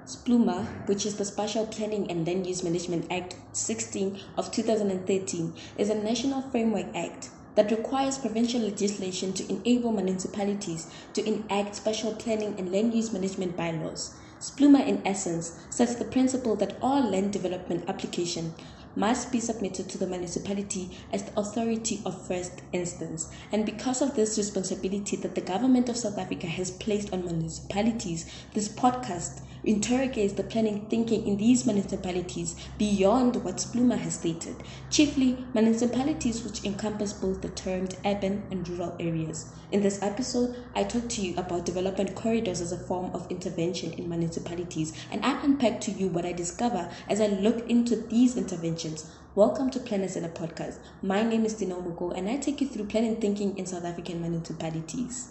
SPLUMA, which is the Spatial Planning and Land Use Management Act 16 of 2013, is a national framework act that requires provincial legislation to enable municipalities to enact spatial planning and land use management bylaws. SPLUMA, in essence, sets the principle that all land development application must be submitted to the municipality as the authority of first instance. And because of this responsibility that the government of South Africa has placed on municipalities, this podcast interrogates the planning thinking in these municipalities beyond what SPLUMA has stated, chiefly municipalities which encompass both the termed urban and rural areas. In this episode, I talk to you about development corridors as a form of intervention in municipalities, and I unpack to you what I discover as I look into these interventions. Welcome to Planners in a Podcast. My name is Dino Mugo, and I take you through planning thinking in South African municipalities.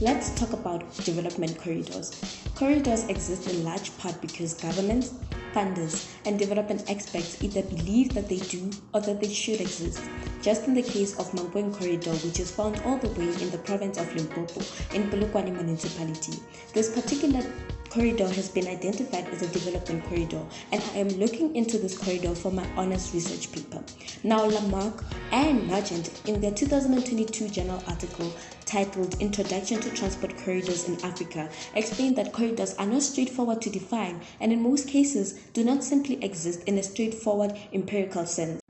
Let's talk about development corridors. Corridors exist in large part because governments, funders, and development experts either believe that they do or that they should exist. Just in the case of Mampong Corridor, which is found all the way in the province of Limpopo in Polokwane municipality. This particular corridor has been identified as a development corridor, and I am looking into this corridor for my honors research paper. Now, Lamarck and Nugent, in their 2022 journal article titled Introduction to Transport Corridors in Africa, explained that corridors are not straightforward to define and in most cases do not simply exist in a straightforward empirical sense.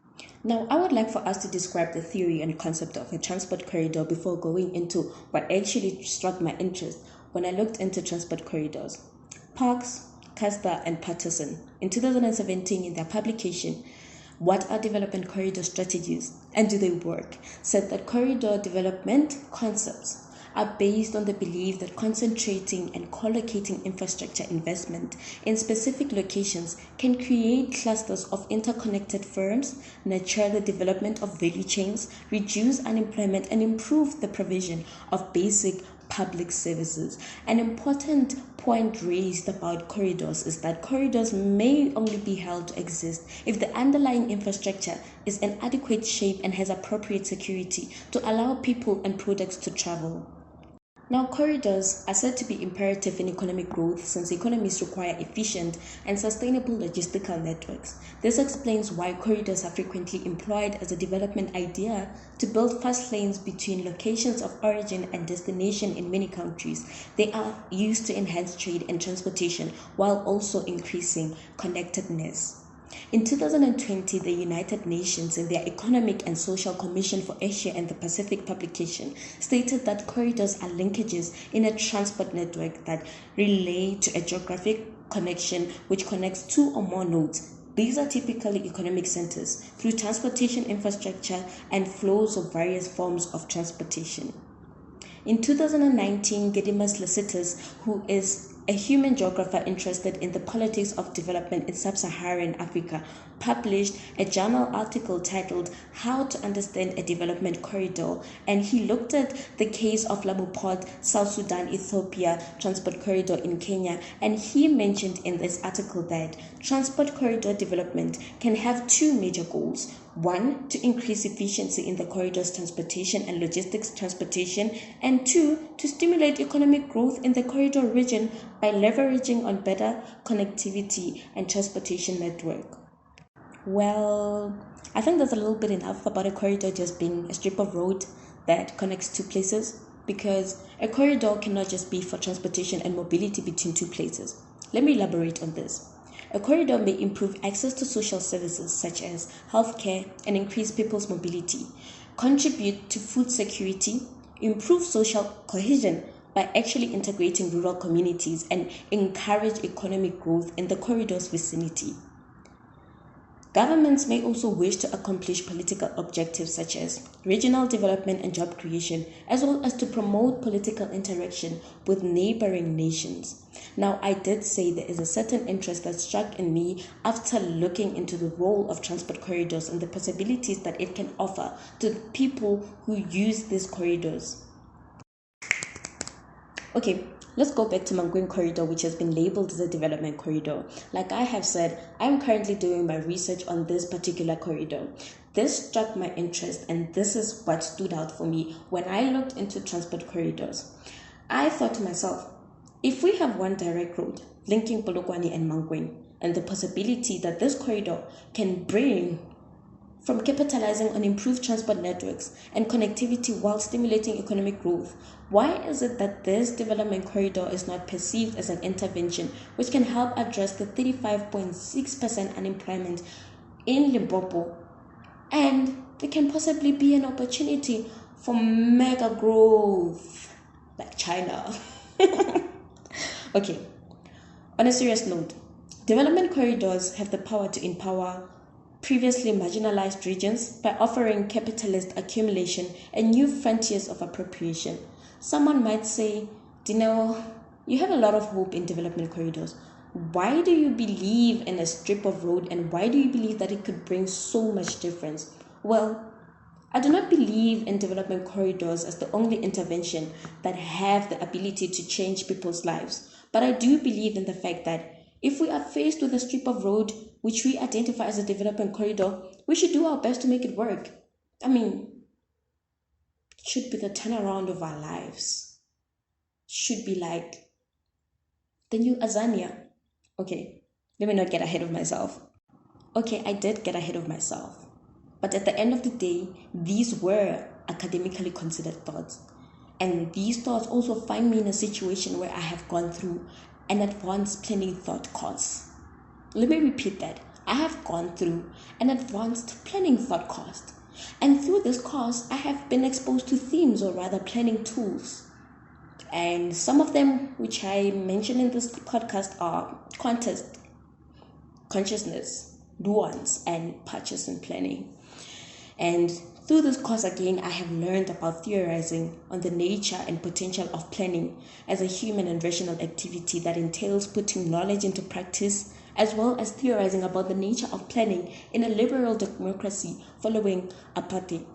Now, I would like for us to describe the theory and concept of a transport corridor before going into what actually struck my interest when I looked into transport corridors. Parks, Custer, and Patterson, in 2017 in their publication, What are Development Corridor Strategies and Do They Work?, said that corridor development concepts are based on the belief that concentrating and collocating infrastructure investment in specific locations can create clusters of interconnected firms, nurture the development of value chains, reduce unemployment, and improve the provision of basic public services. An important point raised about corridors is that corridors may only be held to exist if the underlying infrastructure is in adequate shape and has appropriate security to allow people and products to travel. Now, corridors are said to be imperative in economic growth since economies require efficient and sustainable logistical networks. This explains why corridors are frequently employed as a development idea to build fast lanes between locations of origin and destination in many countries. They are used to enhance trade and transportation while also increasing connectedness. In 2020, the United Nations, in their Economic and Social Commission for Asia and the Pacific publication, stated that corridors are linkages in a transport network that relate to a geographic connection which connects two or more nodes. These are typically economic centers through transportation infrastructure and flows of various forms of transportation. In 2019, Gedimus Licitus, who is a human geographer interested in the politics of development in sub-Saharan Africa, published a journal article titled How to Understand a Development Corridor, and he looked at the case of Lamu Port, South Sudan, Ethiopia transport corridor in Kenya, and he mentioned in this article that transport corridor development can have two major goals. One, to increase efficiency in the corridor's transportation and logistics transportation, and two, to stimulate economic growth in the corridor region by leveraging on better connectivity and transportation network. Well, I think that's a little bit enough about a corridor just being a strip of road that connects two places, because a corridor cannot just be for transportation and mobility between two places. Let me elaborate on this. A corridor may improve access to social services such as healthcare and increase people's mobility, contribute to food security, improve social cohesion by actually integrating rural communities, and encourage economic growth in the corridor's vicinity. Governments may also wish to accomplish political objectives such as regional development and job creation, as well as to promote political interaction with neighboring nations. Now, I did say there is a certain interest that struck in me after looking into the role of transport corridors and the possibilities that it can offer to people who use these corridors. Okay, let's go back to Mankweng Corridor, which has been labeled as a development corridor. Like I have said, I'm currently doing my research on this particular corridor. This struck my interest, and this is what stood out for me when I looked into transport corridors. I thought to myself, if we have one direct road linking Polokwane and Mankweng, and the possibility that this corridor can bring from capitalizing on improved transport networks and connectivity while stimulating economic growth, why is it that this development corridor is not perceived as an intervention which can help address the 35.6% unemployment in Limpopo, and it can possibly be an opportunity for mega growth like China? Okay, on a serious note, development corridors have the power to empower previously marginalized regions by offering capitalist accumulation and new frontiers of appropriation. Someone might say, Dineo, you have a lot of hope in development corridors. Why do you believe in a strip of road, and why do you believe that it could bring so much difference? Well, I do not believe in development corridors as the only intervention that have the ability to change people's lives. But I do believe in the fact that if we are faced with a strip of road which we identify as a development corridor, we should do our best to make it work. I mean, it should be the turnaround of our lives. It should be like the new Azania. Okay, let me not get ahead of myself. Okay, I did get ahead of myself. But at the end of the day, these were academically considered thoughts. And these thoughts also find me in a situation where I have gone through an advanced planning thought course. Let me repeat that. I have gone through an advanced planning thought course. And through this course, I have been exposed to themes, or rather planning tools. And some of them, which I mentioned in this podcast, are context, consciousness, nuance, and purchasing planning. And through this course again, I have learned about theorizing on the nature and potential of planning as a human and rational activity that entails putting knowledge into practice, as well as theorizing about the nature of planning in a liberal democracy following apartheid.